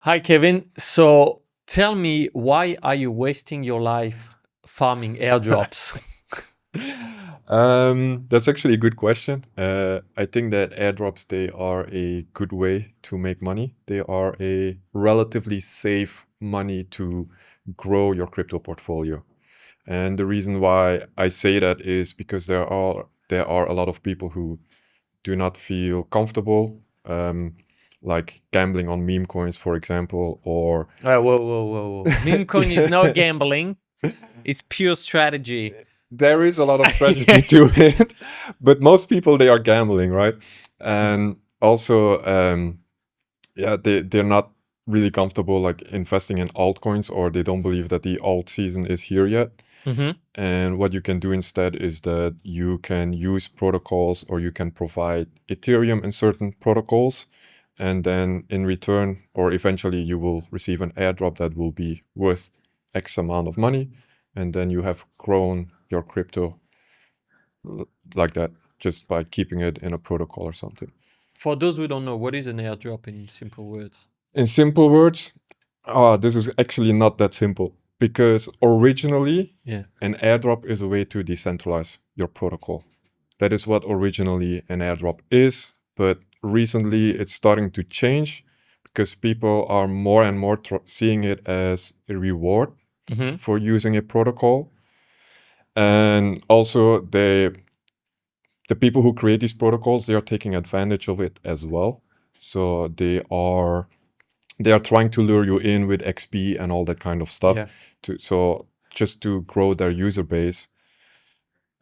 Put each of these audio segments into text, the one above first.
Hi, Kevin. So tell me, why are you wasting your life farming airdrops? That's actually a good question. I think that airdrops, they are a good way to make money. They are a relatively safe money to grow your crypto portfolio. And the reason why I say that is because there are a lot of people who do not feel comfortable, like gambling on meme coins, for example, or Whoa, whoa, whoa. Meme coin is not gambling. It's pure strategy. there is a lot of strategy to it, but most people, they are gambling, right? And also, yeah, they're not really comfortable like investing in altcoins, or they don't believe that the alt season is here yet. Mm-hmm. And what you can do instead is that you can use protocols, or you can provide Ethereum in certain protocols, and then in return, or eventually, you will receive an airdrop that will be worth X amount of money, and then you have grown your crypto like that just by keeping it in a protocol or something. For those who don't know, what is an airdrop in simple words? In simple words, this is actually not that simple, because originally Yeah. an airdrop is a way to decentralize your protocol. That is what originally an airdrop is, but recently it's starting to change because people are more and more seeing it as a reward Mm-hmm. for using a protocol. And also the people who create these protocols, they are taking advantage of it as well. So they are trying to lure you in with XP and all that kind of stuff, Yeah. so just to grow their user base.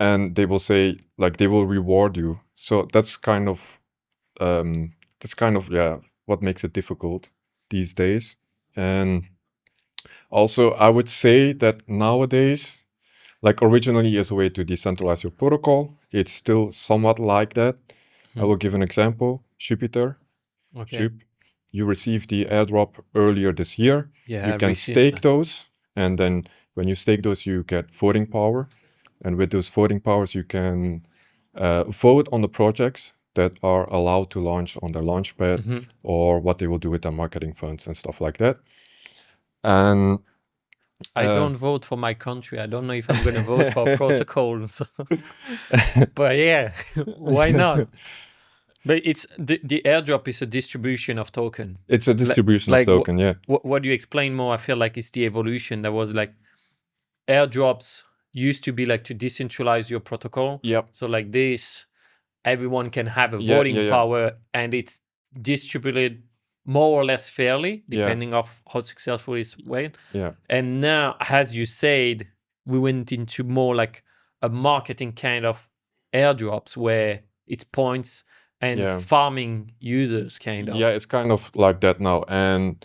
And they will say, like, they will reward you. So that's kind of yeah, what makes it difficult these days. And also, I would say that nowadays, like, originally as a way to decentralize your protocol, it's still somewhat like that. I will give an example. Jupiter. Okay. Jup. You received the airdrop earlier this year. Yeah. You I can received stake that. those, and then when you stake those, you get voting power. And with those voting powers, you can vote on the projects that are allowed to launch on their launchpad, Mm-hmm. or what they will do with their marketing funds and stuff like that. And I don't vote for my country. I don't know if I'm going to vote for a protocol. So. But yeah, why not? But it's the airdrop is a distribution of token. it's a distribution of token, yeah. What do you explain more? I feel like it's the evolution. That was like airdrops used to be like to decentralize your protocol. Yep. So like this, everyone can have a Yeah, voting yeah, yeah. power, and it's distributed more or less fairly, Yeah. depending of how successful it's way. Yeah. And now, as you said, we went into more like a marketing kind of airdrops where it's points and Yeah. farming users kind of. Yeah, it's kind of like that now. And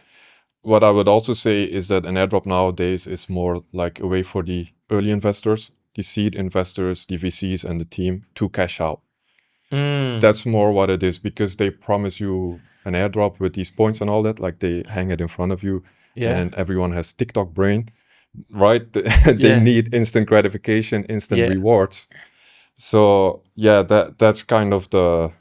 what I would also say is that an airdrop nowadays is more like a way for the early investors, the seed investors, the VCs, and the team to cash out. That's more what it is, because they promise you an airdrop with these points and all that. Like, they hang it in front of you, Yeah. and everyone has TikTok brain, right? They Yeah. need instant gratification, instant Yeah. rewards. So yeah, that's kind of the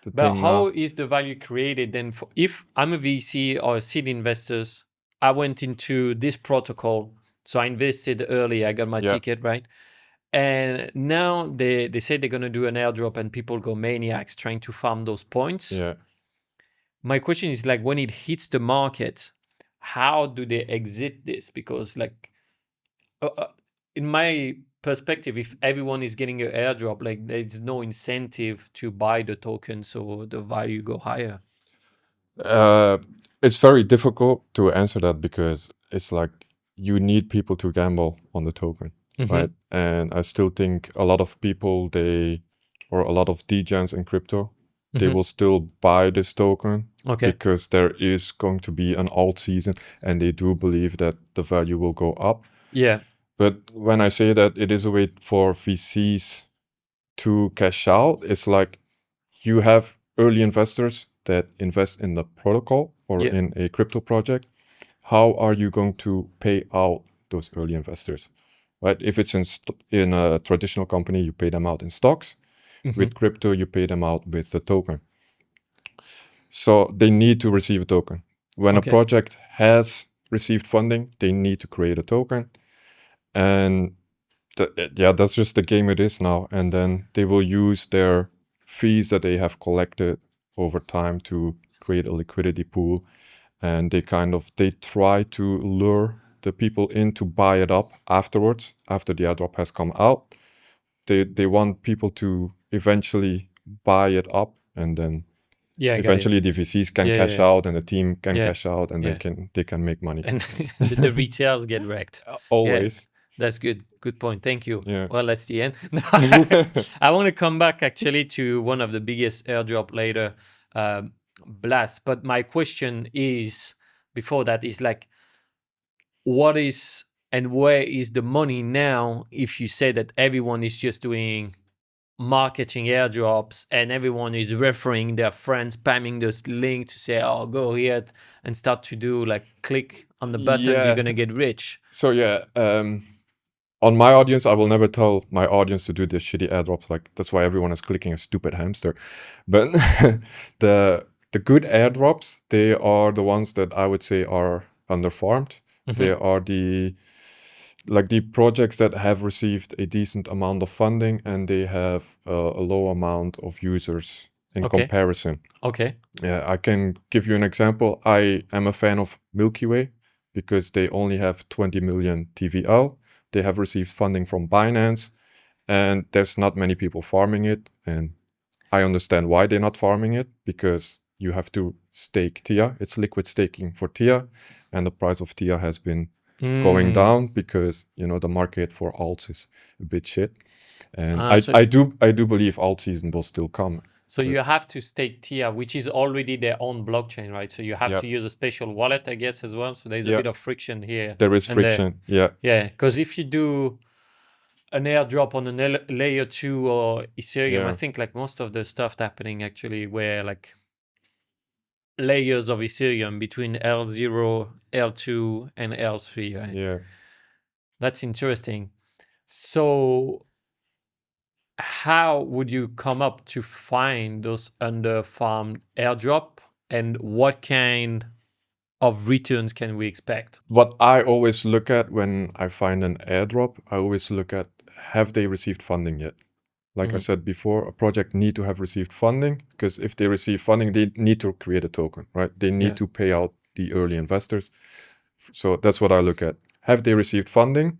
But thing how now. is the value created then? If I'm a VC or a seed investors, I went into this protocol, so I invested early, I got my Yeah. ticket, right? And now they say they're gonna do an airdrop, and people go maniacs trying to farm those points. Yeah. My question is, like, when it hits the market, how do they exit this? Because like, in my perspective, if everyone is getting an airdrop, like, there's no incentive to buy the token, so the value go higher. It's very difficult to answer that, because it's like you need people to gamble on the token, right? And I still think a lot of people, or a lot of degens in crypto, they will still buy this token, Okay. because there is going to be an alt season, and they do believe that the value will go up. Yeah. But when I say that it is a way for VCs to cash out, it's like you have early investors that invest in the protocol or Yeah. in a crypto project. How are you going to pay out those early investors, right? If it's in a traditional company, you pay them out in stocks. With crypto, you pay them out with the token. So they need to receive a token. When a Okay. project has received funding, they need to create a token. And that's just the game it is now. And then they will use their fees that they have collected over time to create a liquidity pool. And they try to lure the people in to buy it up afterwards, after the airdrop has come out. They want people to eventually buy it up, and then Yeah, I got eventually it. the VCs can Yeah, cash yeah, out and the team can yeah. cash out, and Yeah. they can make money. And the retailers get wrecked. Always. That's good. Good point. Thank you. Yeah. Well, that's the end. I want to come back actually to one of the biggest airdrop later, Blast. But my question is, before that, is like, what is and where is the money now if you say that everyone is just doing marketing airdrops and everyone is referring their friends, spamming this link to say, oh, go here and start to do like click on the buttons, Yeah. you're going to get rich. So on my audience, I will never tell my audience to do this shitty airdrops. Like, that's why everyone is clicking a stupid hamster. But the good airdrops, they are the ones that I would say are underfarmed. They are the projects that have received a decent amount of funding and they have a low amount of users in comparison. Okay. Yeah, I can give you an example. I am a fan of Milky Way because they only have 20 million TVL. They have received funding from Binance, and there's not many people farming it. And I understand why they're not farming it, because you have to stake TIA. It's liquid staking for TIA, and the price of TIA has been going down because the market for alts is a bit shit. And I do believe alt season will still come. So you have to stake TIA, which is already their own blockchain, right? So you have to use a special wallet, I guess, as well. So there's a bit of friction here. There is friction, yeah. Yeah, because if you do an airdrop on a layer 2 or Ethereum, I think like most of the stuff happening actually were like layers of Ethereum between L0, L2, and L3, right? Yeah. That's interesting. So how would you come up to find those under-farmed airdrop, and what kind of returns can we expect? What I always look at when I find an airdrop, I always look at, have they received funding yet? Like I said before, a project need to have received funding, because if they receive funding, they need to create a token, right? They need to pay out the early investors. So that's what I look at. Have they received funding?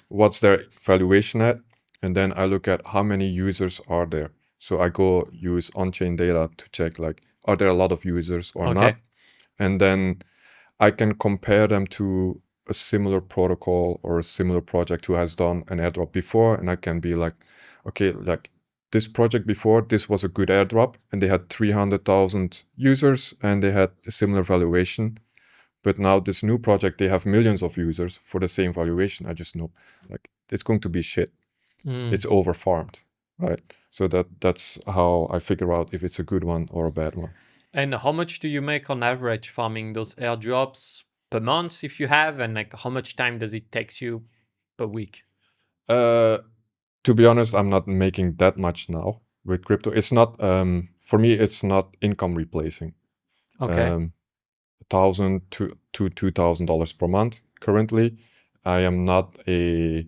What's their valuation at? And then I look at how many users are there. So I go use on-chain data to check, like, are there a lot of users or not? And then I can compare them to a similar protocol or a similar project who has done an airdrop before. And I can be like, okay, like this project before, this was a good airdrop and they had 300,000 users and they had a similar valuation. But now this new project, they have millions of users for the same valuation. I just know, like, it's going to be shit. It's over-farmed, right? So that's how I figure out if it's a good one or a bad one. And how much do you make on average farming those airdrops per month if you have? And like, how much time does it take you per week? To be honest, I'm not making that much now with crypto. It's not, for me, it's not income replacing. Okay. $1,000 to $2,000 per month currently. I am not a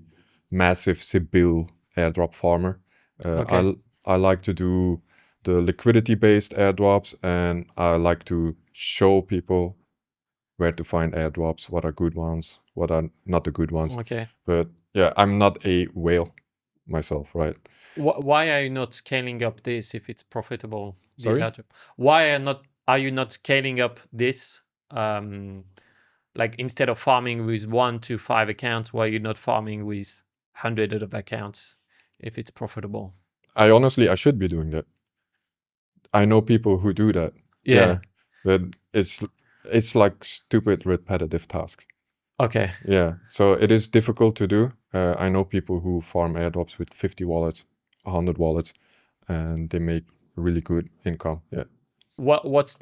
massive Sibyl airdrop farmer. I like to do the liquidity-based airdrops, and I like to show people where to find airdrops, what are good ones, what are not the good ones. Okay. But yeah, I'm not a whale myself, right? Why are you not scaling up this if it's profitable? Sorry? Why are you not scaling up this? Like, instead of farming with 1 to 5 accounts, why are you not farming with hundreds of accounts if it's profitable? I should be doing that. I know people who do that. Yeah. But it's like stupid repetitive tasks. Okay. Yeah. So it is difficult to do. I know people who farm airdrops with 50 wallets, 100 wallets, and they make really good income. Yeah. What's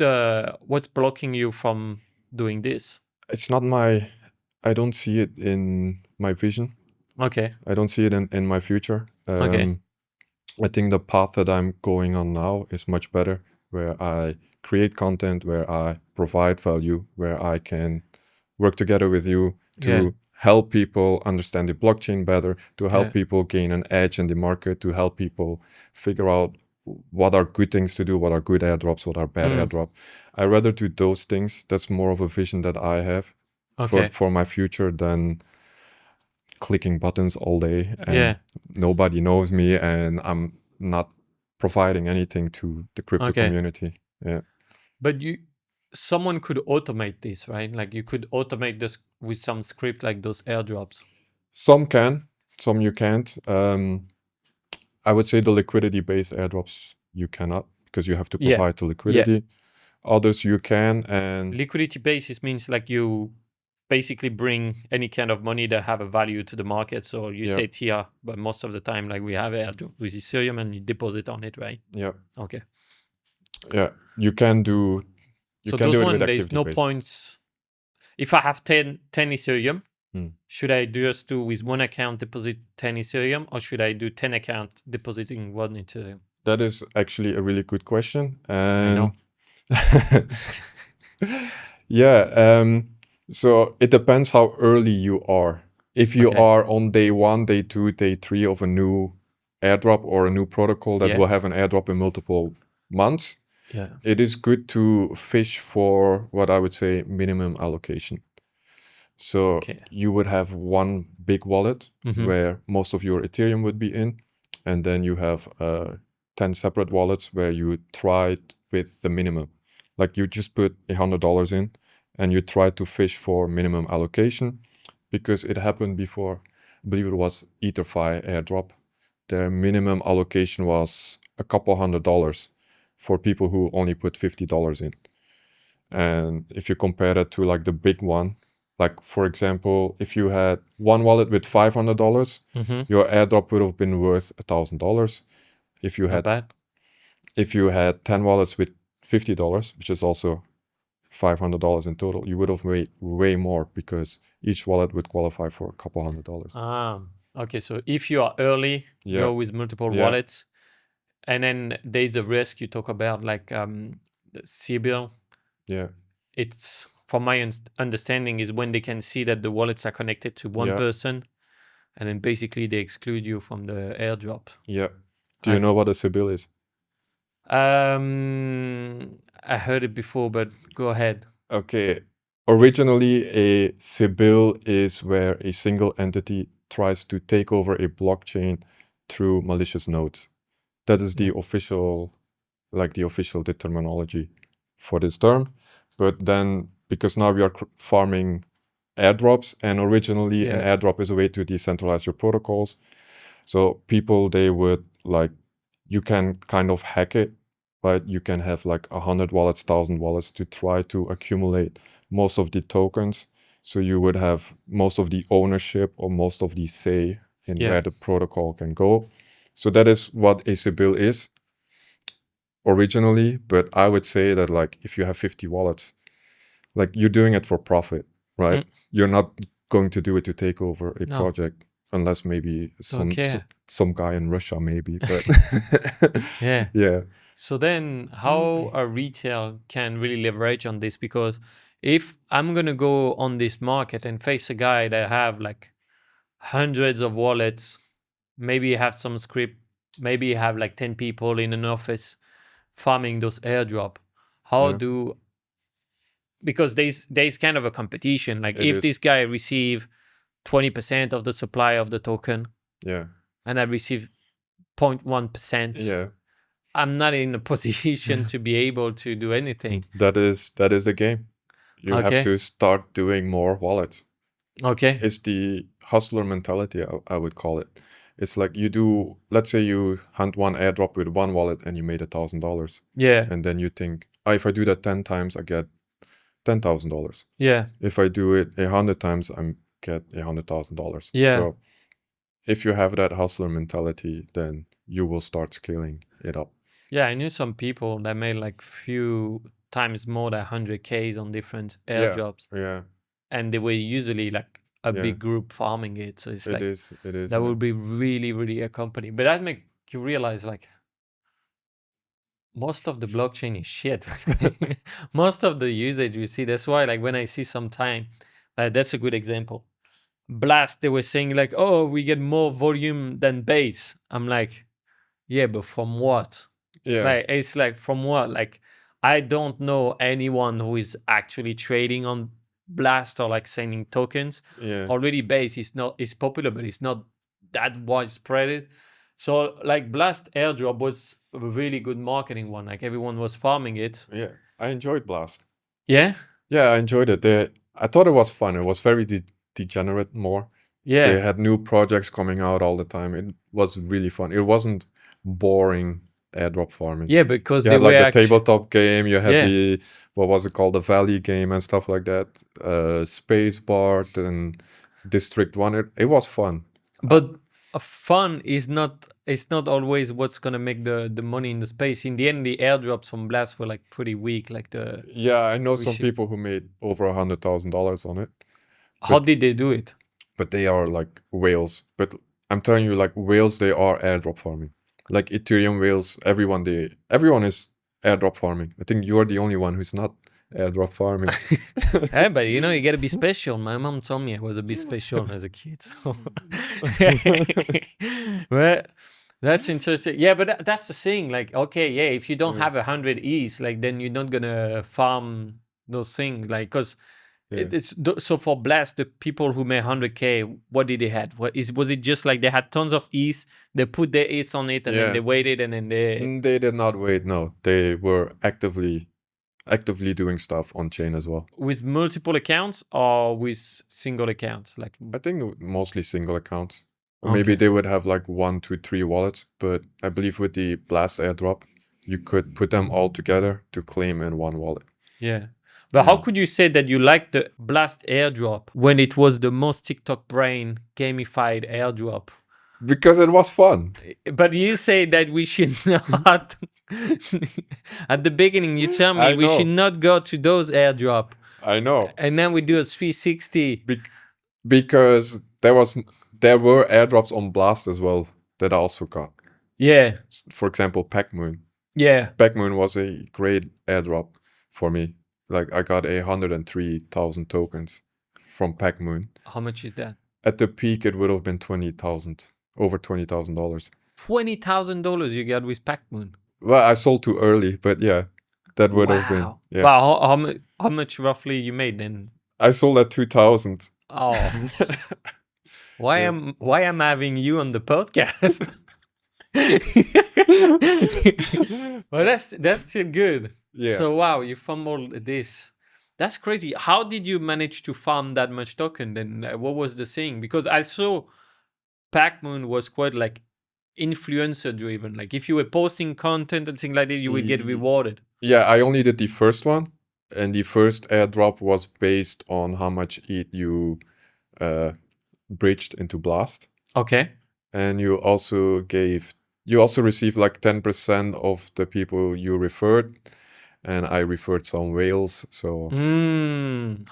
blocking you from doing this? It's not I don't see it in my vision. Okay. I don't see it in my future. Okay. I think the path that I'm going on now is much better, where I create content, where I provide value, where I can work together with you to help people understand the blockchain better, to help people gain an edge in the market, to help people figure out what are good things to do, what are good airdrops, what are bad airdrops. I rather do those things. That's more of a vision that I have for my future than clicking buttons all day and nobody knows me and I'm not providing anything to the crypto community. Yeah. But someone could automate this, right? Like you could automate this with some script like those airdrops. Some can, some you can't. I would say the liquidity-based airdrops you cannot because you have to provide the liquidity. Others you can, and liquidity basis means like you basically bring any kind of money that have a value to the market. So you say TIA, but most of the time, like we have airdrop with Ethereum and you deposit on it, right? Yeah. Okay. Yeah, you can do. So those one, there's no points. If I have 10 Ethereum, should I just do with one account deposit 10 Ethereum, or should I do 10 account depositing 1 Ethereum? That is actually a really good question. And I know. Yeah. So it depends how early you are. If you are on day 1, day 2, day 3 of a new airdrop or a new protocol that will have an airdrop in multiple months, it is good to fish for what I would say minimum allocation. So you would have one big wallet where most of your Ethereum would be in, and then you have 10 separate wallets where you try with the minimum. Like you just put $100 in and you try to fish for minimum allocation, because it happened before. I believe it was EtherFi airdrop. Their minimum allocation was a couple $100 for people who only put $50 in. And if you compare that to like the big one, like for example, if you had one wallet with $500, your airdrop would have been worth $1,000. If you had 10 wallets with $50, which is also $500 in total, you would have made way more because each wallet would qualify for a couple $100. Okay, so if you are early, go with multiple wallets, and then there's a risk you talk about, like the CBIL. Yeah. It's, from my understanding, is when they can see that the wallets are connected to one person, and then basically they exclude you from the airdrop. Yeah. Do you know what a CBIL is? I heard it before, but go ahead. Okay. Originally, a CBIL is where a single entity tries to take over a blockchain through malicious nodes. That is the official, like the official terminology for this term. But then, because now we are farming airdrops, and originally an airdrop is a way to decentralize your protocols. So people, they would like, you can kind of hack it, right? You can have like 100 wallets, 1,000 wallets to try to accumulate most of the tokens. So you would have most of the ownership or most of the say in where the protocol can go. So that is what a CBIL is originally. But I would say that like if you have 50 wallets, like you're doing it for profit, right? You're not going to do it to take over a project, unless maybe some guy in Russia maybe. But yeah. So then how a retail can really leverage on this? Because if I'm going to go on this market and face a guy that have like hundreds of wallets, maybe have some script, maybe have like 10 people in an office farming those airdrop, because there's kind of a competition. Like if this guy receive 20% of the supply of the token, and I receive 0.1%, I'm not in a position to be able to do anything. That is the game. You have to start doing more wallets. It's the hustler mentality, I would call it. It's like you do, let's say you hunt one airdrop with one wallet and you made $1,000. And then you think, if I do that 10 times, I get $10,000. If I do it 100 times, I get $100,000. So if you have that hustler mentality, then you will start scaling it up. I knew some people that made like few times more than 100Ks on different airdrops. And they were usually like a big group farming it. So it's that would be really, really a company. But that make you realize like most of the blockchain is shit. Most of the usage we see. That's why, like, when I see sometime, that's a good example. Blast, they were saying like, oh, we get more volume than base. I'm like, yeah, but from what? Yeah. Like, it's like, from what? Like, I don't know anyone who is actually trading on Blast or like sending tokens. Yeah. Already base is popular, but it's not that widespread. So like Blast Airdrop was a really good marketing one. Like everyone was farming it. Yeah. I enjoyed Blast. Yeah. Yeah, I enjoyed it. I thought it was fun. It was very degenerate more. Yeah. They had new projects coming out all the time. It was really fun. It wasn't boring airdrop farming. Yeah, because You they had were like the tabletop game, you had Yeah. the, what was it called, the Valley game and stuff like that. Space Bart and District 1. It was fun. But fun is not, it's not always what's gonna make the money in the space. In the end, the airdrops from Blast were like pretty weak. Like the Yeah, I know some see- people who made over $100,000 on it, how did they do it? but they are like whales. But I'm telling you, like whales, they are airdrop farming. Like Ethereum whales, everyone is airdrop farming. I think you're the only one who's not airdrop farming. Hey, but you know, you gotta be special. My mom told me I was a bit special as a kid. So. Well, that's interesting. Yeah, but that's the thing. Like, okay, yeah, if you don't have 100 E's, like, then you're not gonna farm those things. Like, because so for Blast, the people who made 100K, what did they had? Was it just like they had tons of E's, they put their E's on it, and then they waited, and then they did not wait. No, they were actively doing stuff on chain as well. With multiple accounts or with single accounts? Like, I think mostly single accounts. Or maybe they would have like 1, 2, 3 wallets, but I believe with the Blast airdrop, you could put them all together to claim in one wallet. Yeah. But how could you say that you liked the Blast airdrop when it was the most TikTok brain gamified airdrop? Because it was fun. But you say that we should not. At the beginning, you tell me we should not go to those airdrop. I know. And then we do a 360. Because there were airdrops on Blast as well that I also got. Yeah. For example, Pac-Moon. Yeah. Pac-Moon was a great airdrop for me. Like I got 103,000 tokens from Pac-Moon. How much is that? At the peak, it would have been $20,000, over $20,000. $20,000 you got with Pac-Moon. Well, I sold too early, but yeah, that would have been. Yeah. But how much roughly you made then? I sold at 2,000. Oh, why am I having you on the podcast? Well, that's still good. Yeah. So wow, you fumbled this. That's crazy. How did you manage to farm that much token then? What was the thing? Because I saw Pac-Moon was quite like influencer driven. Like if you were posting content and things like that, you would get rewarded. Yeah, I only did the first one, and the first airdrop was based on how much ETH you bridged into Blast. Okay. And you also received like 10% of the people you referred, and I referred some whales. So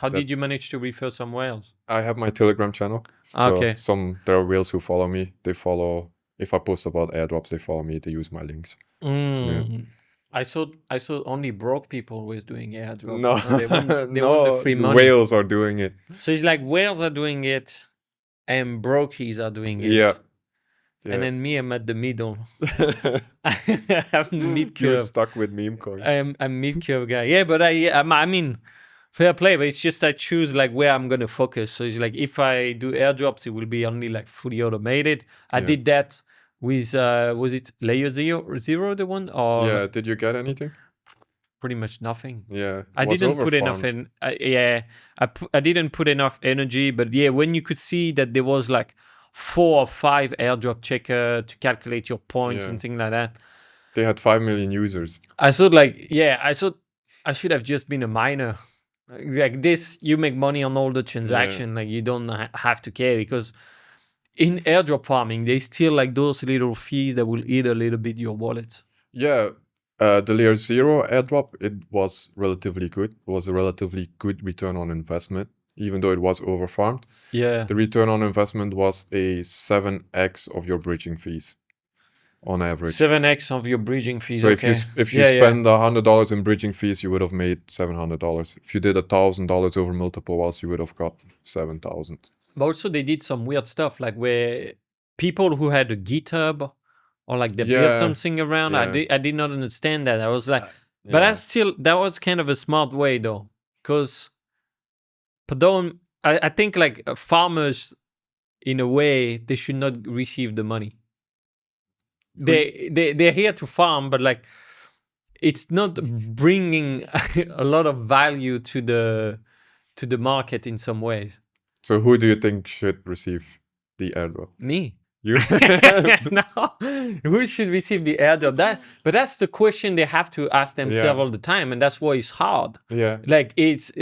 how did you manage to refer some whales? I have my Telegram channel. Okay. So there are whales who follow me. They follow, if I post about airdrops, they follow me. They use my links. Yeah. I thought only broke people was doing airdrops. No, they want the free money. Whales are doing it. So it's like whales are doing it, and brokies are doing it. Yeah. And then me, I'm at the middle. I'm mid-curve. You're stuck with meme coins. I'm a mid-curve guy. Yeah, but I mean, fair play. But it's just I choose like where I'm gonna focus. So it's like if I do airdrops, it will be only like fully automated. I did that with was it layer zero the one or? Yeah. Did you get anything? Pretty much nothing. Yeah. I didn't put enough in. I didn't put enough energy. But yeah, when you could see that there was like 4 or 5 airdrop checker to calculate your points and things like that. They had 5 million users. I thought I should have just been a miner. Like this, you make money on all the transaction. Like you don't have to care, because in airdrop farming, they still like those little fees that will eat a little bit your wallet. Yeah. The layer 0 airdrop, it was relatively good. It was a relatively good return on investment, even though it was overfarmed. Yeah. The return on investment was a 7x of your bridging fees. on average. 7x of your bridging fees. So Okay. if you spend $100 in bridging fees, you would have made $700. If you did $1,000 over multiple whiles, you would have got 7,000. But also they did some weird stuff, like where people who had a GitHub or like they built something around. Yeah. I did not understand that. I was like, Yeah. but that was kind of a smart way though, because I think like farmers, in a way, they should not receive the money. They're here to farm, but like it's not bringing a lot of value to the market in some ways. So who do you think should receive the airdrop? Me. You? No, who should receive the airdrop? But that's the question they have to ask themselves all the time, and that's why it's hard. Yeah. Like it's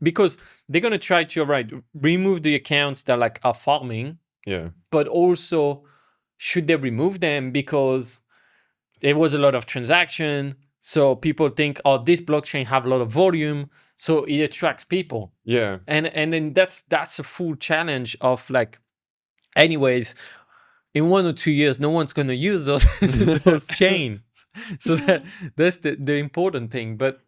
because they're gonna try to remove the accounts that like are farming. Yeah. But also, should they remove them because there was a lot of transaction? So people think, oh, this blockchain have a lot of volume, so it attracts people. Yeah. And then that's a full challenge of like, anyways, in 1 or 2 years, no one's going to use those chains. So that's the important thing. But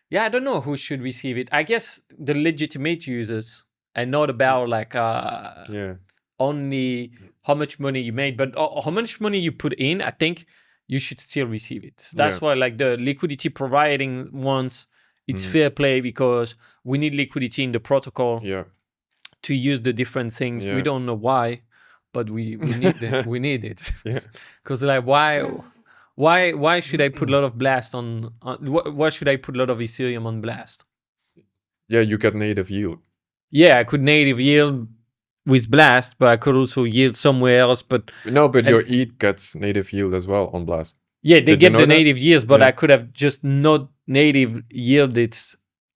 yeah, I don't know who should receive it. I guess the legitimate users, and not about like only how much money you made, but how much money you put in. I think you should still receive it. So that's why like the liquidity providing ones, it's fair play, because we need liquidity in the protocol to use the different things. We don't know why, but we need it. We need it. Because like why should I put a lot of blast on why should I put a lot of Ethereum on blast? Yeah, you get native yield. Yeah, I could native yield with blast, but I could also yield somewhere else. But no, but your ETH gets native yield as well on blast. Yeah, they get the native yields, but I could have just not native yielded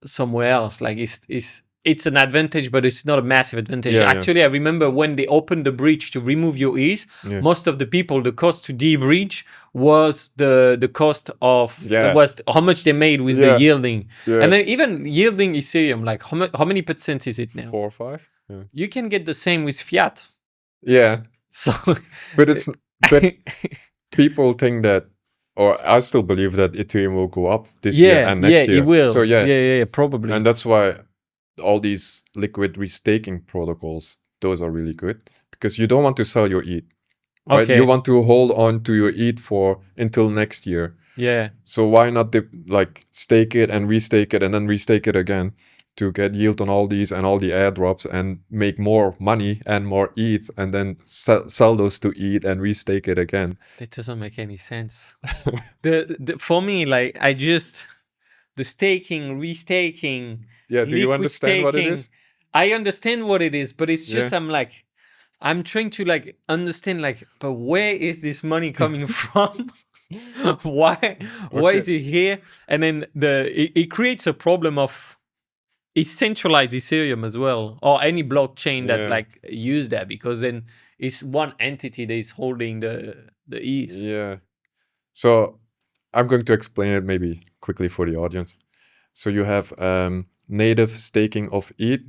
somewhere else. Like it's an advantage, but it's not a massive advantage. Actually, I remember when they opened the bridge to remove your ETH, most of the people, the cost to de-bridge was the cost of was how much they made with the yielding. And then even yielding Ethereum, like how many percent is it now? 4 or 5. Yeah. You can get the same with fiat. Yeah. So, but people think that, or I still believe that Ethereum will go up this year and next year. Yeah, it will. So yeah, probably. And that's why all these liquid restaking protocols, those are really good, because you don't want to sell your ETH. Right? You want to hold on to your ETH until next year. Yeah. So why not stake it and restake it and then restake it again to get yield on all these and all the airdrops and make more money and more ETH, and then sell those to ETH and restake it again. That doesn't make any sense. For me, like the staking, restaking. Yeah, do you understand what it is? I understand what it is, but it's just I'm trying to understand but where is this money coming from? Why is it here? And then it creates a problem of centralized Ethereum as well, or any blockchain that use that, because then it's one entity that is holding the ETH. Yeah. So I'm going to explain it maybe quickly for the audience. So you have native staking of ETH.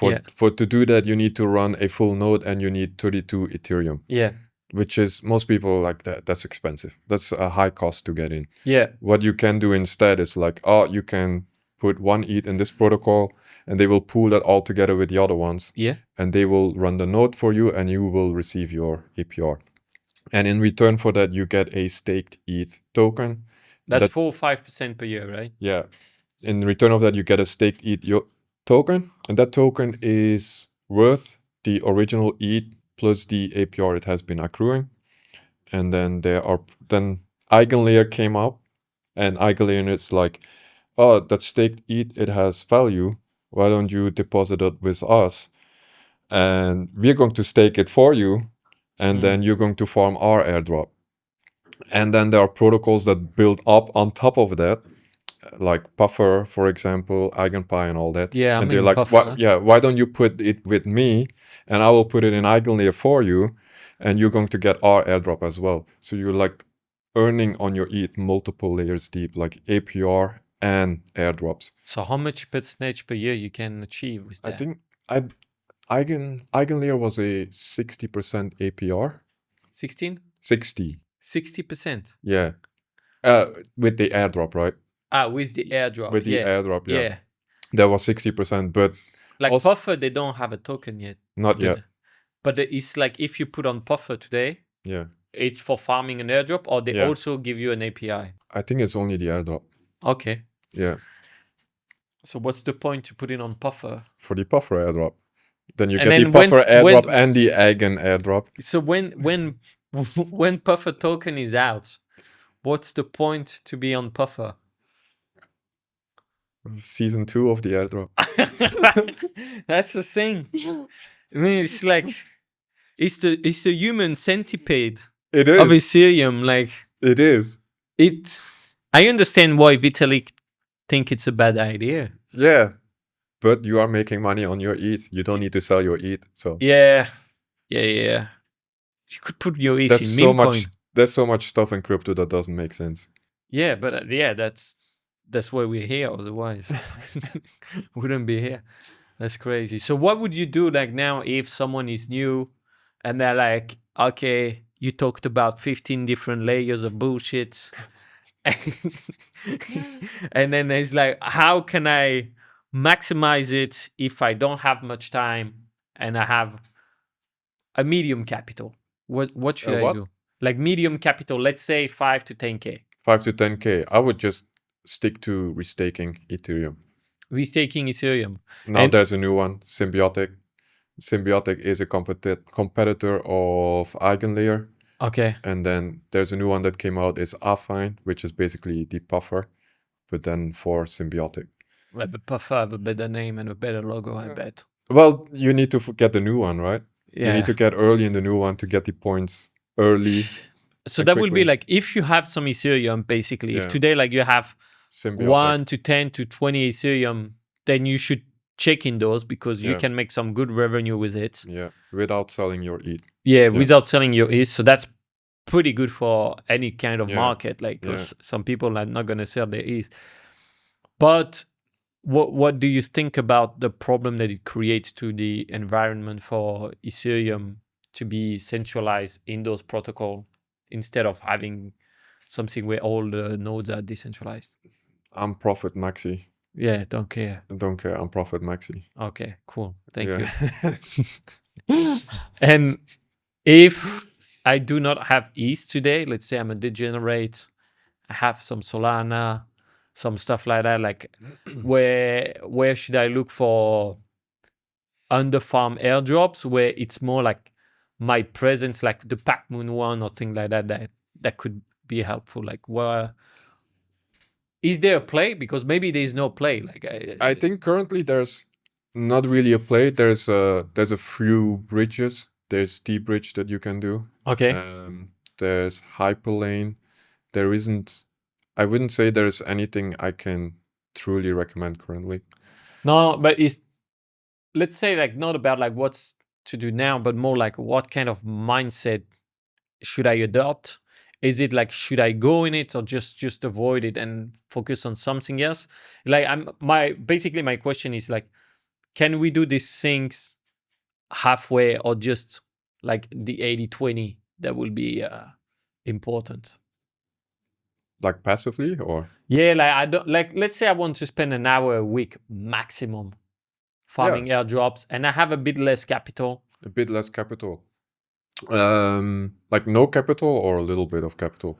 To do that, you need to run a full node and you need 32 Ethereum. Yeah. Which is, most people like that. That's expensive. That's a high cost to get in. Yeah. What you can do instead is you can put 1 ETH in this protocol and they will pool that all together with the other ones. Yeah. And they will run the node for you and you will receive your APR. And in return for that, you get a staked ETH token. That's 4-5% per year, right? Yeah. In return of that, you get a staked ETH token. And that token is worth the original ETH plus the APR it has been accruing. And then Eigenlayer came up. And Eigenlayer is like, oh, that staked ETH, it has value. Why don't you deposit it with us? And we're going to stake it for you. And then you're going to farm our airdrop. And then there are protocols that build up on top of that, like Puffer, for example, EigenPy and all that. Yeah, and they're like, why don't you put it with me? And I will put it in Eigenlayer for you. And you're going to get our airdrop as well. So you're earning on your ETH multiple layers deep, like APR and airdrops. So how much percentage per year you can achieve with that? I think Eigenlayer was a 60% APR. 16? 60. 60%. Yeah. With the airdrop, right? With the airdrop. With the yeah. airdrop, yeah. Yeah. That was 60%, but Like also Puffer, they don't have a token yet. not yet. But it's like if you put on Puffer today, Yeah. it's for farming an airdrop, or they Yeah. also give you an API. I think it's only the airdrop. Okay. Yeah. So what's the point to put it on Puffer? For the Puffer airdrop. Then you And get the then Puffer airdrop when- and the Eigen airdrop. So when when Puffer token is out, what's the point to be on Puffer? Season 2 of the airdrop. That's the thing. I mean, it's like it's the human centipede It of is. Ethereum. Like It is. I understand why Vitalik think it's a bad idea. Yeah. But you are making money on your ETH. You don't need to sell your ETH. So Yeah. You could put your ETH in so meme much. coin. There's so much stuff in crypto that doesn't make sense. Yeah, but that's why we're here. Otherwise, wouldn't be here. That's crazy. So what would you do like now if someone is new and they're like, okay, you talked about 15 different layers of bullshit. And then it's like, how can I maximize it if I don't have much time and I have a medium capital? What should I what? do? Like medium capital, let's say 5 to 10K. 5 to 10K. I would just stick to restaking Ethereum. Restaking Ethereum. Now there's a new one, Symbiotic. Symbiotic is a competitor of Eigenlayer. Okay. And then there's a new one that came out, is Affine, which is basically the Puffer, but then for Symbiotic. Well, but Puffer have a better name and a better logo, I bet. Well, you need to get the new one, right? Yeah. You need to get early in the new one to get the points early. So that will be like, if you have some Ethereum, basically, if today like you have Symbiotic. 1 to 10 to 20 Ethereum, then you should check in those because you can make some good revenue with it. Yeah, without selling your ETH. Yeah, without selling your ETH. So that's pretty good for any kind of market. Like, because some people are not going to sell their ETH. But what do you think about the problem that it creates to the environment for Ethereum to be centralized in those protocols instead of having something where all the nodes are decentralized? I'm Profit Maxi. Yeah, don't care. Don't care. I'm Profit Maxi. Okay, cool. Thank you. And if I do not have ETH today, let's say I'm a degenerate, I have some Solana, some stuff like that, like where should I look for under-farm airdrops where it's more like my presence, like the Pac-Moon one or thing like that could be helpful? Like, where is there a play? Because maybe there's no play. Like I think currently there's not really a play. There's a few bridges. There's T-bridge that you can do. Okay. There's Hyperlane. There isn't. I wouldn't say there's anything I can truly recommend currently. No, but let's say like not about like what's to do now, but more like what kind of mindset should I adopt? Is it like, should I go in it or just avoid it and focus on something else? Like basically my question is like, can we do these things halfway or just like the 80-20 that will be important? Like passively or? Yeah, like I don't like, let's say I want to spend an hour a week maximum farming airdrops and I have a bit less capital. A bit less capital. Like no capital or a little bit of capital?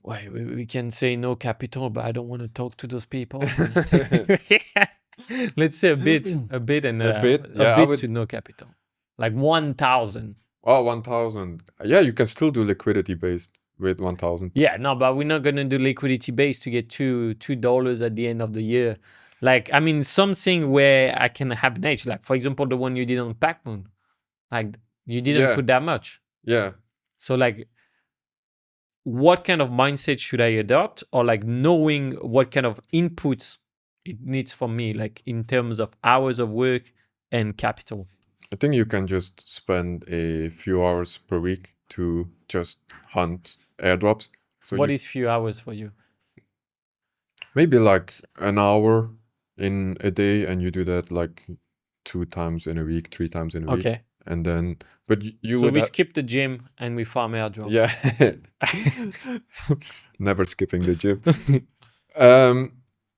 Wait, we can say no capital, but I don't want to talk to those people. Let's say a bit and a bit to no capital. Like 1,000. Oh, 1,000. Yeah, you can still do liquidity based with 1,000. Yeah, no, but we're not gonna do liquidity based to get $2 at the end of the year. Like, I mean, something where I can have an edge. Like, for example, the one you did on Pac-Moon. Like, you didn't put that much. Yeah. So, like, what kind of mindset should I adopt? Or, like, knowing what kind of inputs it needs from me, like, in terms of hours of work and capital? I think you can just spend a few hours per week to just hunt airdrops. So what is few hours for you? Maybe like an hour in a day, and you do that like 2 times in a week, 3 times in a week. Okay. and then you So would we skip the gym and we farm airdrop. yeah, never skipping the gym.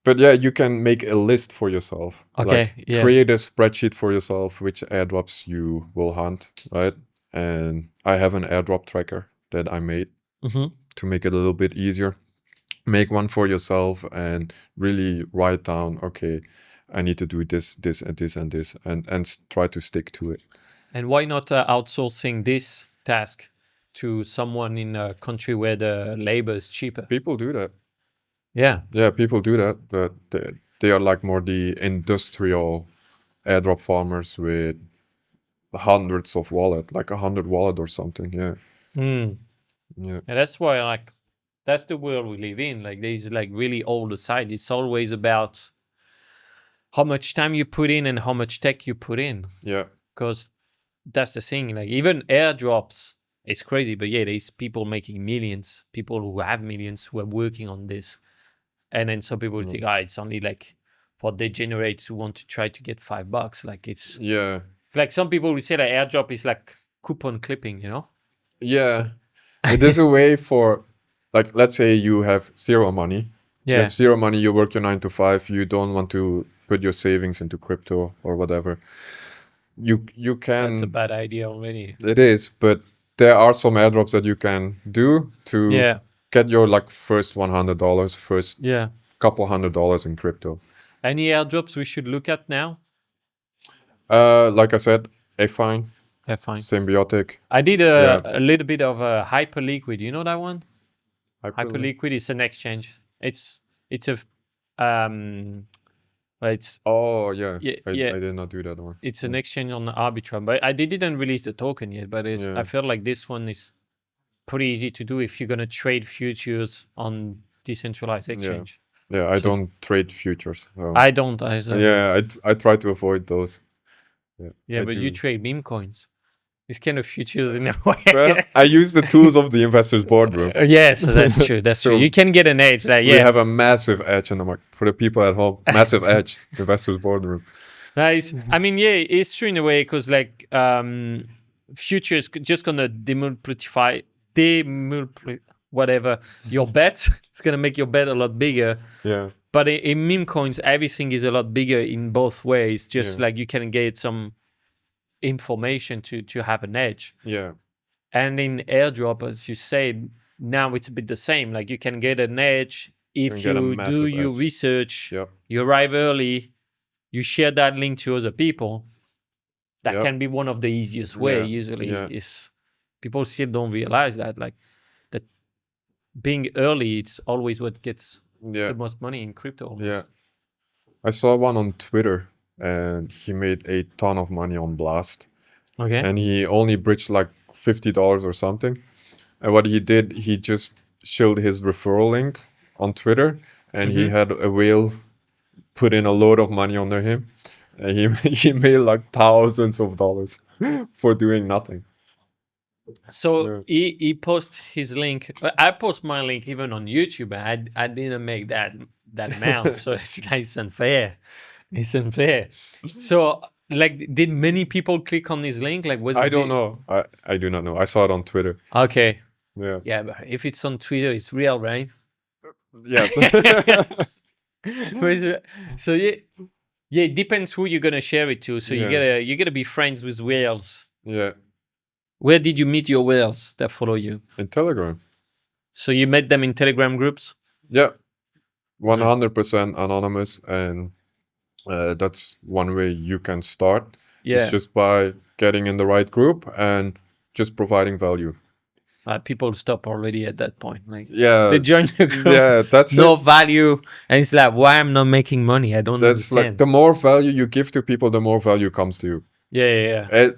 But yeah, you can make a list for yourself. Okay, Like yeah. create a spreadsheet for yourself, which airdrops you will hunt, right? And I have an airdrop tracker that I made to make it a little bit easier. Make one for yourself and really write down, okay, I need to do this, this, and this, and this, and try to stick to it. And why not outsourcing this task to someone in a country where the labor is cheaper? People do that. Yeah. Yeah, people do that, but they are like more the industrial airdrop farmers with hundreds of wallet, like 100 wallet or something. Yeah. Yeah, that's why, like, that's the world we live in. Like, there's like really all the side. It's always about how much time you put in and how much tech you put in. Yeah. Because that's the thing. Like, even airdrops, it's crazy, but yeah, there's people making millions, people who have millions who are working on this. And then some people think, it's only like for degenerates who want to try to get $5. Like, it's like some people will say that airdrop is like coupon clipping, you know? Yeah. It is a way for, like, let's say you have zero money. Yeah. You have zero money, you work your 9 to 5, you don't want to put your savings into crypto or whatever. You can. That's a bad idea already. It is, but there are some airdrops that you can do to get your like first $100, first couple $100 in crypto. Any airdrops we should look at now? Like I said, Affine. Symbiotic. I did a little bit of Hyperliquid. You know that one? Hyperliquid is an exchange. It's a it's I did not do that one. It's an exchange on the Arbitrum, but they didn't release the token yet. But I feel like this one is pretty easy to do if you're gonna trade futures on decentralized exchange. Yeah, I don't trade futures. So. I don't either. Yeah, I try to avoid those. Yeah, but you trade meme coins. It's kind of futures in a way. Well, I use the tools of the investors boardroom. Yes, that's true. That's true. You can get an edge. Like, we have a massive edge in the market for the people at home. Massive edge, investors boardroom. Nice. I mean, yeah, it's true in a way because like futures just gonna demultiply whatever your bet. It's gonna make your bet a lot bigger. Yeah. But in meme coins, everything is a lot bigger in both ways. Just like you can get some information to have an edge. Yeah. And in airdrop, as you said, now it's a bit the same. Like you can get an edge if you do your research, you arrive early, you share that link to other people. That can be one of the easiest way usually is people still don't realize that like that being early, it's always what gets the most money in crypto. Almost. Yeah. I saw one on Twitter and he made a ton of money on Blast. Okay. And he only bridged like $50 or something. And what he did, he just showed his referral link on Twitter and he had a whale put in a load of money under him. And he made like thousands of dollars for doing nothing. So he posts his link. I post my link even on YouTube. I didn't make that amount, so it's unfair. It's unfair. So, like, did many people click on this link? Like, I don't know. I do not know. I saw it on Twitter. Okay. Yeah. Yeah, but if it's on Twitter, it's real, right? Yes. So yeah, it depends who you're gonna share it to. So you gotta be friends with whales. Yeah. Where did you meet your whales that follow you? In Telegram. So you met them in Telegram groups? Yeah. 100% anonymous, and that's one way you can start. Yeah. It's just by getting in the right group and just providing value. People stop already at that point. Like, they join the group. Yeah, that's no value, and it's like, why I'm not making money? I don't understand. Like the more value you give to people, the more value comes to you. Yeah.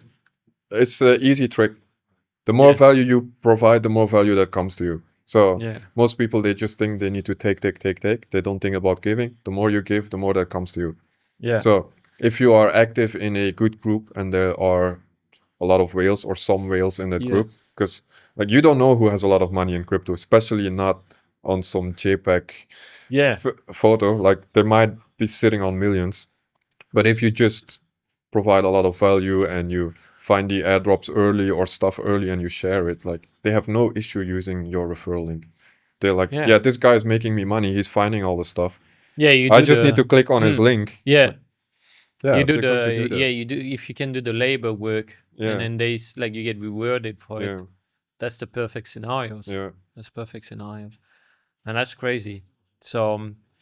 It's an easy trick. The more value you provide, the more value that comes to you. So most people, they just think they need to take. They don't think about giving. The more you give, the more that comes to you. Yeah. So if you are active in a good group and there are a lot of whales or some whales in that group, because like you don't know who has a lot of money in crypto, especially not on some JPEG photo. Like they might be sitting on millions, but if you just provide a lot of value and you find the airdrops early or stuff early and you share it, like they have no issue using your referral link. They're like, yeah, this guy is making me money. He's finding all the stuff. Yeah, I just need to click on his link. Yeah. So, yeah, you do they're going to the do that. you do if you can do the labor work, and then there's like you get rewarded for it. That's the perfect scenarios. Yeah. That's perfect scenarios, and that's crazy. So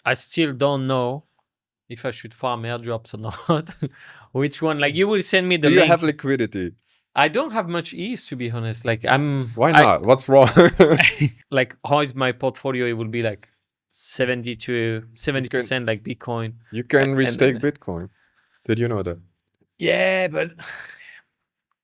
I still don't know if I should farm airdrops or not. Which one? Like you will send me the link. Do you have liquidity? I don't have much ease, to be honest. Like Why not? What's wrong? Like how is my portfolio? It will be like 70% like Bitcoin. You can restake Bitcoin. Did you know that? Yeah, but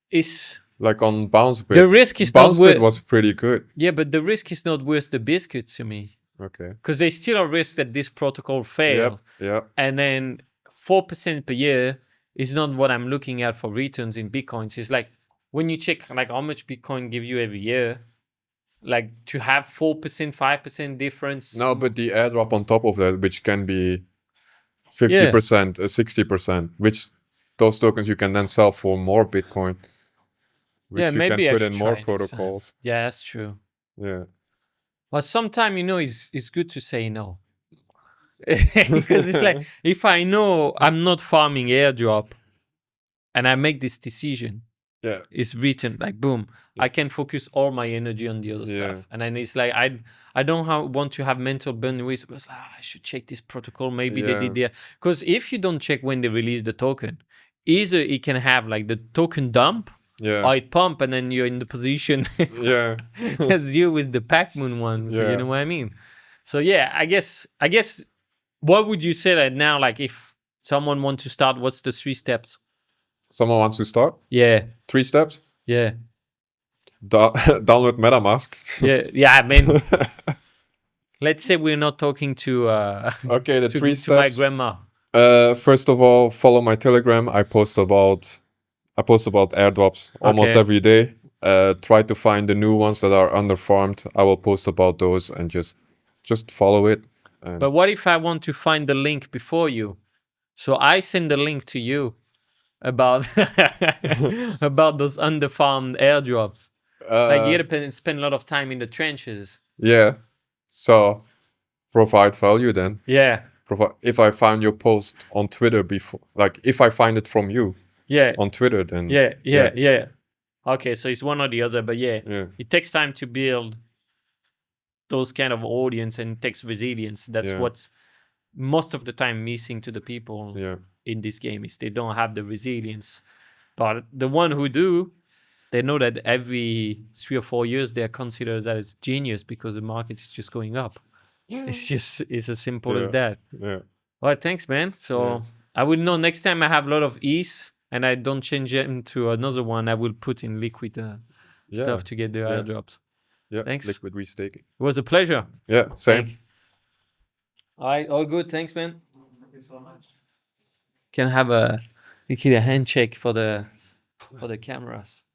it's like on BounceBit. The risk is BounceBit was pretty good. Yeah, but the risk is not worth the biscuit to me. Okay. Because there's still a risk that this protocol fail. Yep. And then 4% per year is not what I'm looking at for returns in Bitcoins. It's like when you check like how much Bitcoin give you every year, like to have 4%, 5% difference. No, but the airdrop on top of that, which can be 50%, 60%, which those tokens you can then sell for more Bitcoin. Which maybe you can I put in more protocols. Yeah, that's true. Yeah. But sometimes, it's good to say no. Because it's like, if I know I'm not farming airdrop and I make this decision, it's written like, boom, I can focus all my energy on the other stuff. And then it's like, I don't want to have mental bandwidth. It's like, I should check this protocol. Maybe they did there. Because if you don't check when they release the token, either it can have like the token dump, or it pump, and then you're in the position as you with the Pac-Man one. So you know what I mean? So yeah, I guess what would you say that now, like if someone wants to start, what's the 3 steps? Someone wants to start? Yeah. 3 steps? Yeah. Download MetaMask. Yeah, I mean, let's say we're not talking to okay, the 3 steps. To my grandma. First of all, follow my Telegram. I post about airdrops almost every day. Try to find the new ones that are underfarmed. I will post about those and just follow it. But what if I want to find the link before you? So I send the link to you about about those underfarmed airdrops. Like you gotta spend a lot of time in the trenches. Yeah. So provide value then. Yeah. If I find your post on Twitter before, like if I find it from you. On Twitter, then yeah. Okay, so it's one or the other, but it takes time to build those kind of audience and it takes resilience. That's what's most of the time missing to the people in this game is they don't have the resilience. But the one who do, they know that every 3 or 4 years they're considered as genius because the market is just going up. It's as simple as that. Yeah. All right, thanks, man. So I will know next time I have a lot of ETH and I don't change it into another one, I will put in liquid stuff to get the airdrops. Yeah, thanks. Liquid restaking. It was a pleasure. Yeah, same. All right, all good. Thanks, man. Thank you so much. Can have a handshake for the cameras.